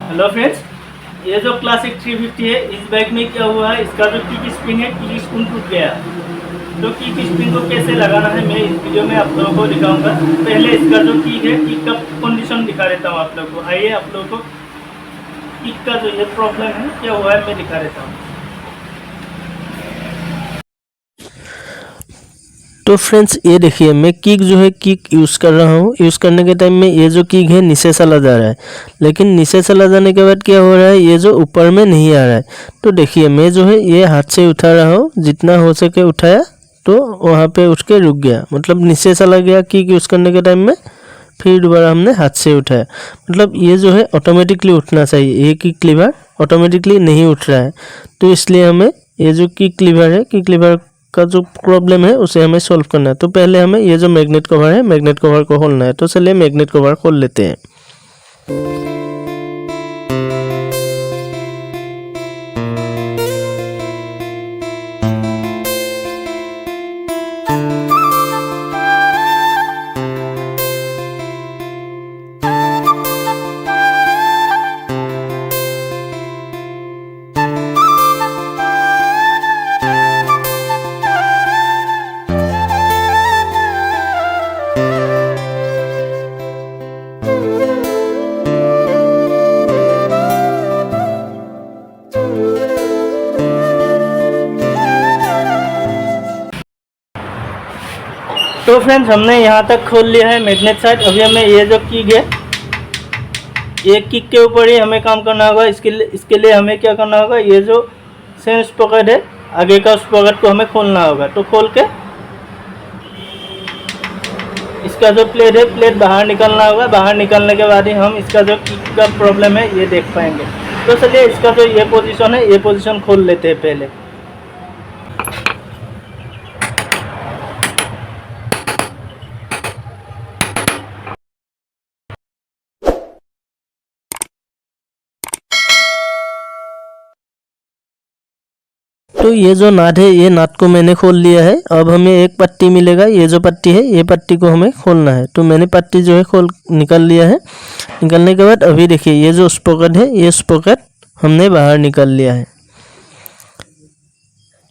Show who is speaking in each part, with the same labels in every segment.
Speaker 1: Hello friends, ये जो classic 350 है, इस बाइक में क्या हुआ है, इसका जो किक स्प्रिंग है, किक स्प्रिंग टूट गया है। तो किक स्प्रिंग को कैसे लगाना है मैं इस वीडियो में आप लोगों को दिखाऊंगा। पहले इसका जो किक है, किक का कंडीशन दिखा देता हूँ आप लोगों को। आइए आप लोगों को किक का जो ये प्रॉब्लम है क्या हुआ है मैं दिखा देता हूँ।
Speaker 2: तो फ्रेंड्स ये देखिए, मैं किक जो है किक यूज़ कर रहा हूँ। यूज़ करने के टाइम में ये जो किक है नीचे चला जा रहा है, लेकिन नीचे चला जाने के बाद क्या हो रहा है, ये जो ऊपर में नहीं आ रहा है। तो देखिए मैं जो है ये हाथ से उठा रहा हूँ, जितना हो सके उठाया तो वहाँ पे उठ के रुक गया, मतलब नीचे चला गया किक यूज़ करने के टाइम में। फिर दोबारा हमने हाथ से उठाया, मतलब ये जो है ऑटोमेटिकली उठना चाहिए। ये किक लीवर ऑटोमेटिकली नहीं उठ रहा है, तो इसलिए हमें ये जो किक लीवर है, किक लीवर का जो प्रॉब्लम है उसे हमें सॉल्व करना है। तो पहले हमें ये जो मैग्नेट कवर है, मैग्नेट कवर को खोलना है। तो चलिए मैग्नेट कवर खोल लेते हैं।
Speaker 1: तो फ्रेंड्स, हमने यहाँ तक खोल लिया है मैग्नेट साइड। अभी हमें ये जो किक है, ये किक के ऊपर ही हमें काम करना होगा। इसके लिए हमें क्या करना होगा, ये जो सेम स्पॉकेट है आगे का, उस पॉकेट को हमें खोलना होगा। तो खोल के इसका जो प्लेट है, प्लेट बाहर निकालना होगा। बाहर निकालने के बाद ही हम इसका जो किक का प्रॉब्लम है ये देख पाएंगे। तो चलिए इसका जो ये पोजीशन है, ये पोजीशन खोल लेते हैं पहले।
Speaker 2: तो ये जो नाट है, ये नाट को मैंने खोल लिया है। अब हमें एक पट्टी मिलेगा, ये जो पट्टी है, ये पट्टी को हमें खोलना है। तो मैंने पट्टी जो है खोल निकाल लिया है। निकालने के बाद अभी देखिए ये जो स्पॉकेट है, ये स्पॉकेट हमने बाहर निकाल लिया है।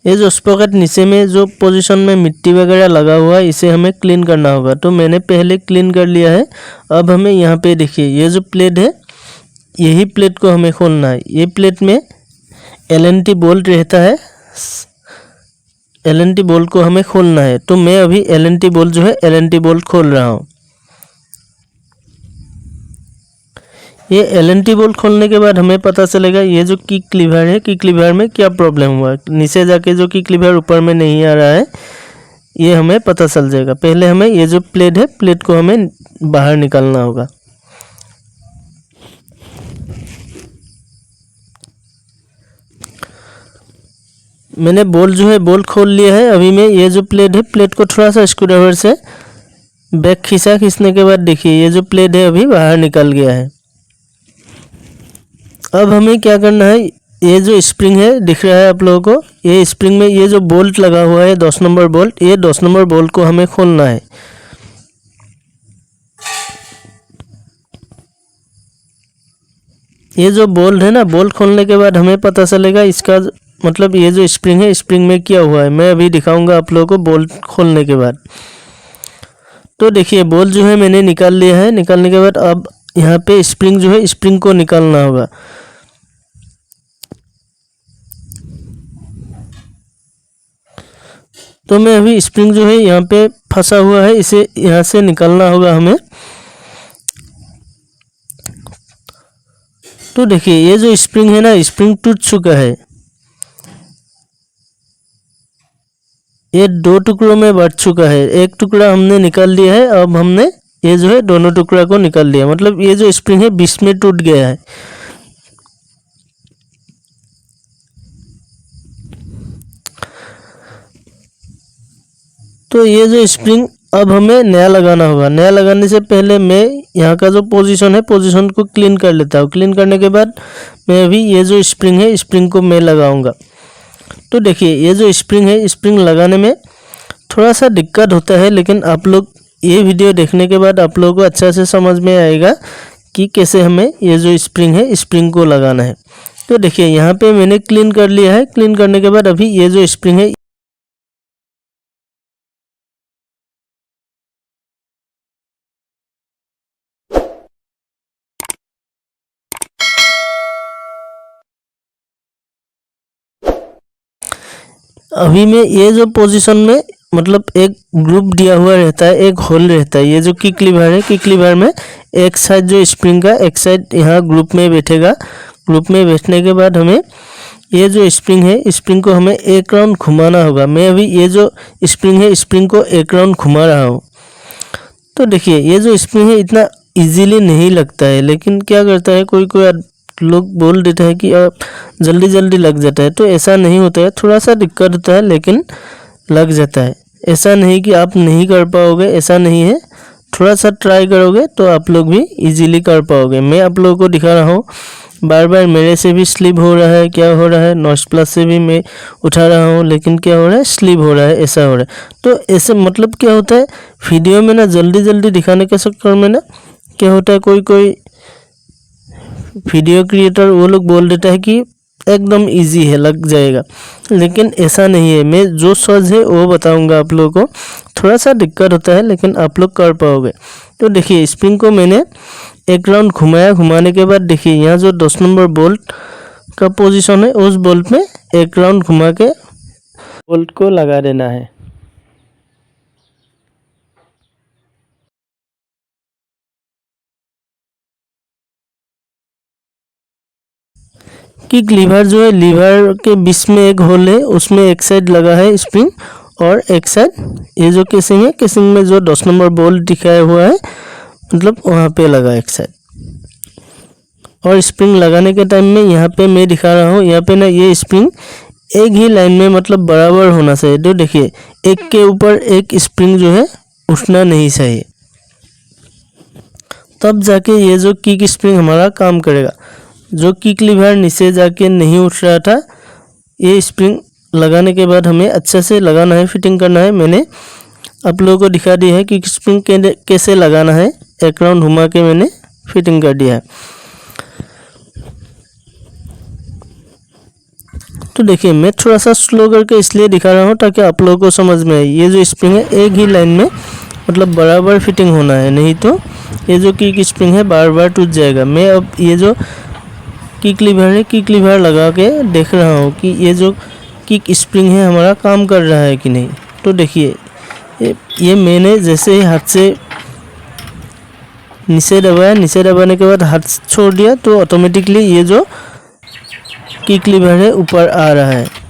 Speaker 2: ये जो स्पॉकेट नीचे में जो पोजीशन में मिट्टी वगैरह लगा हुआ है, इसे हमें क्लीन करना होगा। तो मैंने पहले क्लीन कर लिया है। अब हमें यहाँ पे देखिए ये जो प्लेट है, यही प्लेट को हमें खोलना है। ये प्लेट में LNT बोल्ट रहता है, LNT बोल्ट को हमें खोलना है। तो मैं अभी LNT बोल्ट जो है, LNT बोल्ट खोल रहा हूँ। ये LNT बोल्ट खोलने के बाद हमें पता चलेगा ये जो किक लीवर है, किक लीवर में क्या प्रॉब्लम हुआ है। नीचे जाके जो किक लीवर ऊपर में नहीं आ रहा है, ये हमें पता चल जाएगा। पहले हमें ये जो प्लेट है, प्लेट को हमें बाहर निकालना होगा। मैंने बोल्ट जो है बोल्ट खोल लिया है। अभी मैं ये जो प्लेट है, प्लेट को थोड़ा सा स्क्रूड्राइवर से बैक खींचने के बाद देखिए ये जो प्लेट है अभी बाहर निकल गया है। अब हमें क्या करना है, ये जो स्प्रिंग है दिख रहा है आप लोगों को, ये स्प्रिंग में ये जो बोल्ट लगा हुआ है 10 नंबर बोल्ट, ये 10 नंबर बोल्ट को हमें खोलना है। ये जो बोल्ट है ना, बोल्ट खोलने के बाद हमें पता चलेगा इसका मतलब ये जो स्प्रिंग है, स्प्रिंग में क्या हुआ है। मैं अभी दिखाऊंगा आप लोगों को बोल्ट खोलने के बाद। तो देखिए बोल्ट जो है मैंने निकाल लिया है। निकालने के बाद अब यहाँ पे स्प्रिंग जो है, स्प्रिंग को निकालना होगा। तो मैं अभी स्प्रिंग जो है यहाँ पे फंसा हुआ है, इसे यहाँ से निकालना होगा हमें। तो देखिए ये जो स्प्रिंग है ना, स्प्रिंग टूट चुका है। ये 2 टुकड़ों में बढ़ चुका है। एक टुकड़ा हमने निकाल लिया है। अब हमने ये जो है दोनों टुकड़ा को निकाल लिया, मतलब ये जो स्प्रिंग है बीच में टूट गया है। तो ये जो स्प्रिंग अब हमें नया लगाना होगा। नया लगाने से पहले मैं यहाँ का जो पोजीशन है, पोजीशन को क्लीन कर लेता हूँ। क्लीन करने के बाद मैं अभी ये जो स्प्रिंग है, स्प्रिंग को मैं लगाऊंगा। तो देखिए ये जो स्प्रिंग है, स्प्रिंग लगाने में थोड़ा सा दिक्कत होता है, लेकिन आप लोग ये वीडियो देखने के बाद आप लोगों को अच्छा से समझ में आएगा कि कैसे हमें ये जो स्प्रिंग है स्प्रिंग को लगाना है। तो देखिए यहाँ पे मैंने क्लीन कर लिया है। क्लीन करने के बाद अभी ये जो स्प्रिंग है अभी में ये जो पोजीशन में मतलब एक ग्रुप दिया हुआ रहता है, एक होल रहता है। ये जो किक लीवर है, किक लीवर में एक साइड जो स्प्रिंग का एक साइड यहाँ ग्रुप में बैठेगा। ग्रुप में बैठने के बाद हमें ये जो स्प्रिंग है स्प्रिंग को हमें एक राउंड घुमाना होगा। मैं अभी ये जो स्प्रिंग है स्प्रिंग को एक राउंड घुमा रहा हूँ। तो देखिए ये जो स्प्रिंग है इतना इजीली नहीं लगता है, लेकिन क्या करता है कोई कोई लोग बोल देता है कि जल्दी जल्दी लग जाता है। तो ऐसा नहीं होता है, थोड़ा सा दिक्कत होता है लेकिन लग जाता है। ऐसा नहीं कि आप नहीं कर पाओगे, ऐसा नहीं है। थोड़ा सा ट्राई करोगे तो आप लोग भी इजीली कर पाओगे। मैं आप लोगों को दिखा रहा हूँ, बार बार मेरे से भी स्लिप हो रहा है। क्या हो रहा है, नॉइस प्लस से भी मैं उठा रहा हूँ लेकिन क्या हो रहा है, स्लिप हो रहा है, ऐसा हो रहा है। तो ऐसे मतलब क्या होता है, वीडियो में ना जल्दी जल्दी दिखाने के चक्कर में ना क्या होता है, कोई कोई वीडियो क्रिएटर वो लोग बोल देता है कि एकदम इजी है, लग जाएगा। लेकिन ऐसा नहीं है। मैं जो सहज है वो बताऊंगा आप लोगों को। थोड़ा सा दिक्कत होता है लेकिन आप लोग कर पाओगे। तो देखिए स्प्रिंग को मैंने एक राउंड घुमाया। घुमाने के बाद देखिए यहाँ जो 10 नंबर बोल्ट का पोजीशन है उस बोल्ट में एक राउंड घुमा के बोल्ट को लगा देना है। किक लीवर जो है, लीवर के बीच में एक होल है, उसमें एक साइड लगा है स्प्रिंग और एक साइड ये जो केसिंग है, केसिंग में जो 10 नंबर बोल्ट दिखाया हुआ है मतलब वहाँ पे लगा एक साइड। और स्प्रिंग लगाने के टाइम में यहाँ पे मैं दिखा रहा हूँ, यहाँ पे ना ये स्प्रिंग एक ही लाइन में मतलब बराबर होना चाहिए। तो देखिए एक के ऊपर एक स्प्रिंग जो है उठना नहीं चाहिए, तब जाके ये जो किक स्प्रिंग हमारा काम करेगा। जो किक लीवर नीचे जाके नहीं उठ रहा था, ये स्प्रिंग लगाने के बाद हमें अच्छे से लगाना है, फिटिंग करना है। मैंने आप लोगों को दिखा दिया है कि स्प्रिंग कैसे लगाना है। एक राउंड घुमा के मैंने फिटिंग कर दिया है। तो देखिए मैं थोड़ा सा स्लो करके इसलिए दिखा रहा हूँ ताकि आप लोगों को समझ में आए। ये जो स्प्रिंग है एक ही लाइन में मतलब बराबर फिटिंग होना है, नहीं तो ये जो किक स्प्रिंग है बार बार टूट जाएगा। मैं अब ये जो किक लीवर है, किक लीवर लगा के देख रहा हूँ कि ये जो किक स्प्रिंग है हमारा काम कर रहा है कि नहीं। तो देखिए ये मैंने जैसे ही हाथ से नीचे दबाया, नीचे दबाने के बाद हाथ छोड़ दिया तो ऑटोमेटिकली ये जो किक लीवर है ऊपर आ रहा है।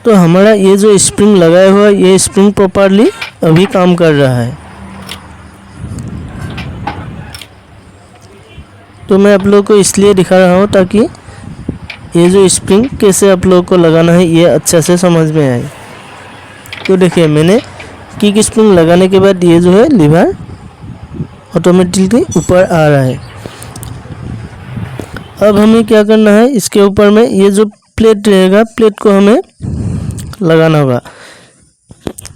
Speaker 2: तो हमारा ये जो स्प्रिंग लगाया हुआ है ये स्प्रिंग प्रॉपरली अभी काम कर रहा है। तो मैं आप लोगों को इसलिए दिखा रहा हूँ ताकि ये जो स्प्रिंग कैसे आप लोगों को लगाना है ये अच्छा से समझ में आए। तो देखिए मैंने किक स्प्रिंग लगाने के बाद ये जो है लीवर ऑटोमेटिकली ऊपर आ रहा है। अब हमें क्या करना है, इसके ऊपर में ये जो प्लेट रहेगा, प्लेट को हमें लगाना होगा।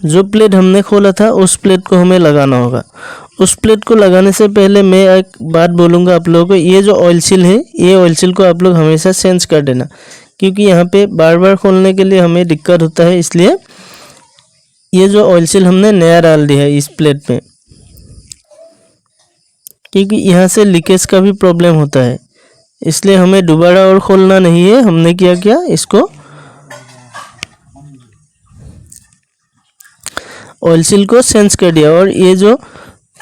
Speaker 2: जो प्लेट हमने खोला था उस प्लेट को हमें लगाना होगा। उस प्लेट को लगाने से पहले मैं एक बात बोलूँगा आप लोगों को, ये जो ऑयल सील है ये ऑयल सील को आप लोग हमेशा चेंज कर देना, क्योंकि यहाँ पे बार बार खोलने के लिए हमें दिक्कत होता है। इसलिए ये जो ऑयल सील हमने नया डाल दिया है इस प्लेट में, क्योंकि यहाँ से लीकेज का भी प्रॉब्लम होता है। इसलिए हमें दोबारा और खोलना नहीं है। हमने क्या किया, इसको ऑयल सील को चेंज कर दिया और ये जो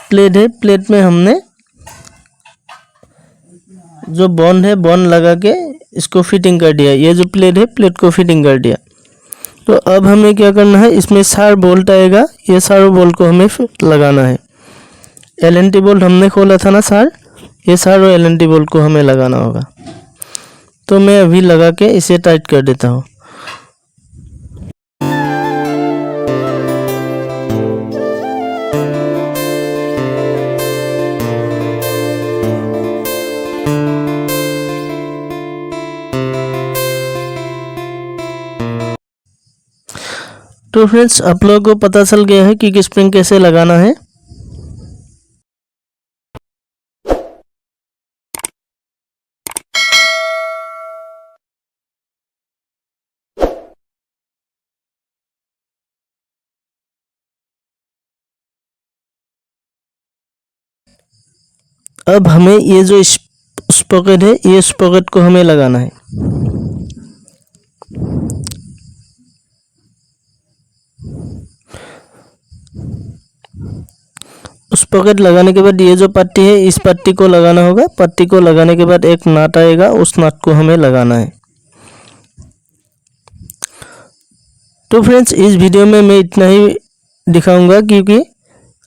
Speaker 2: प्लेट है प्लेट में हमने जो बॉन्ड है बॉन्ड लगा के इसको फिटिंग कर दिया। ये जो प्लेट है प्लेट को फिटिंग कर दिया। तो अब हमें क्या करना है, इसमें 4 बोल्ट आएगा, ये सारों बोल्ट को हमें लगाना है। LNT बोल्ट हमने खोला था ना 4, ये सारों LNT बोल्ट को हमें लगाना होगा। तो मैं अभी लगा के इसे टाइट कर देता हूँ। तो फ्रेंड्स आप लोगों को पता चल गया है कि स्प्रिंग कैसे लगाना है। अब हमें ये जो स्पॉकेट है, ये स्पॉकेट को हमें लगाना है। स्पॉकेट लगाने के बाद ये जो पट्टी है, इस पट्टी को लगाना होगा। पट्टी को लगाने के बाद एक नट आएगा, उस नट को हमें लगाना है। तो फ्रेंड्स इस वीडियो में मैं इतना ही दिखाऊंगा, क्योंकि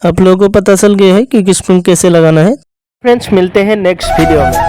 Speaker 2: आप लोगों को पता चल गया है कि स्प्रिंग कैसे लगाना है। फ्रेंड्स मिलते हैं नेक्स्ट वीडियो में।